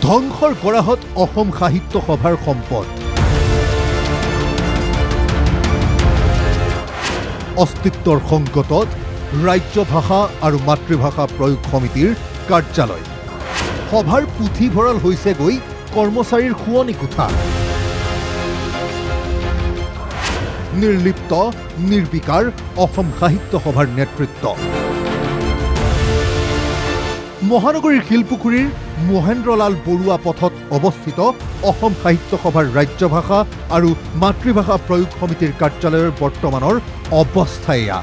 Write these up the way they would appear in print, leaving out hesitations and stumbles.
ধ্বংসৰ গৰাহত অসম সাহিত্য সভাৰ সম্পদ। অস্তিত্বৰ সংকটত ৰাজ্য ভাষা আৰু মাতৃভাষা প্ৰয়োগ সমিতিৰ কাৰ্যালয়। সভাৰ পুথিভঁৰাল হৈছে গৈ কৰ্মচাৰীৰ শুৱনি কোঠা। নিৰ্লিপ্ত নিৰ্বিকাৰ অসম সাহিত্য সভাৰ নেতৃত্ব। মহানগৰীৰ শিলপুখুৰীৰ মহেন্দ্ৰলাল বৰুৱা পথত অৱস্থিত অসম সাহিত্য সভাৰ ৰাজ্য ভাষা আৰু মাতৃভাষা প্ৰয়োগ সমিতিৰ কাৰ্যালয়ৰ বৰ্তমানৰ অৱস্থা এয়া।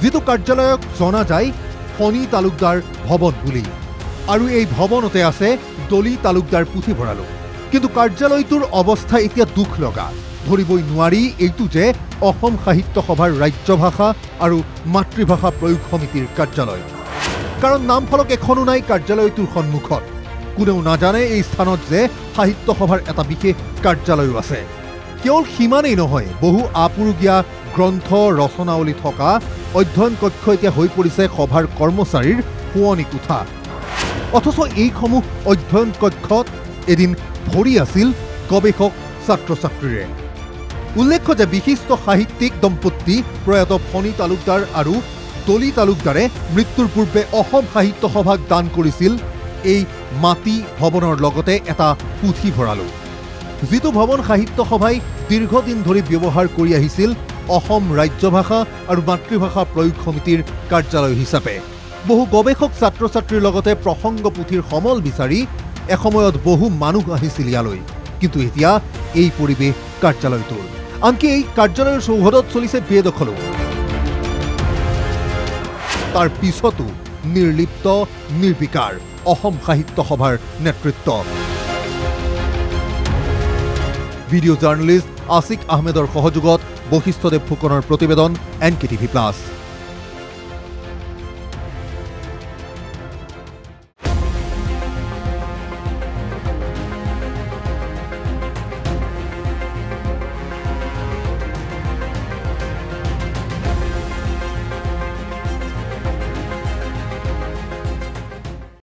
যিটো কাৰ্যালয়ক জনা যায় ফণী তালুকদাৰ ভৱন বুলি, আৰু এই ভৱনতে আছে দলি তালুকদাৰ পুথিভঁৰালো। কিন্তু কাৰ্যালয়টোৰ অৱস্থা এতিয়া দুখ লগা। ধৰিবই নোৱাৰি এইটো যে অসম সাহিত্য সভাৰ ৰাজ্য ভাষা আৰু মাতৃভাষা প্ৰয়োগ সমিতিৰ কাৰ্যালয়। কাৰণ নামফলক এখনো নাই কাৰ্যালয়টোৰ সন্মুখত। কোনেও নাজানে এই স্থানত যে সাহিত্য সভাৰ এটা বিশেষ কাৰ্যালয়ো আছে। কেৱল সিমানেই নহয়, বহু আপুৰুগীয়া গ্ৰন্থ ৰচনাৱলী থকা অধ্যয়ন কক্ষ এতিয়া হৈ পৰিছে সভাৰ কৰ্মচাৰীৰ শুৱনি কোঠা। অথচ এইসমূহ অধ্যয়ন কক্ষত এদিন ভৰি আছিল গৱেষক ছাত্ৰ ছাত্ৰীৰে। উল্লেখ্য যে বিশিষ্ট সাহিত্যিক দম্পতি প্ৰয়াত ফণী তালুকদাৰ আৰু দলি তালুকদাৰে মৃত্যুৰ পূৰ্বে অসম সাহিত্য সভাক দান কৰিছিল এই মাটি ভৱনৰ লগতে এটা পুথিভঁৰালো। যিটো ভৱন সাহিত্য সভাই দীৰ্ঘদিন ধৰি ব্যৱহাৰ কৰি আহিছিল অসম ৰাজ্য ভাষা আৰু মাতৃভাষা প্ৰয়োগ সমিতিৰ কাৰ্যালয় হিচাপে। বহু গৱেষক ছাত্ৰ ছাত্ৰীৰ লগতে প্ৰসংগ পুথিৰ সমল বিচাৰি এসময়ত বহু মানুহ আহিছিল ইয়ালৈ। কিন্তু এতিয়া এই পৰিৱেশ কাৰ্যালয়টোৰ। আনকি এই কাৰ্যালয়ৰ চৌহদত চলিছে বেদখলো। তাৰ পিছতো নিৰ্লিপ্ত নিৰ্বিকাৰ অসম সাহিত্য সভাৰ নেতৃত্ব। ভিডিঅ' জাৰ্নেলিষ্ট আছিক আহমেদৰ সহযোগত বশিষ্ঠদেৱ ফুকনৰ প্ৰতিবেদন NKTV+।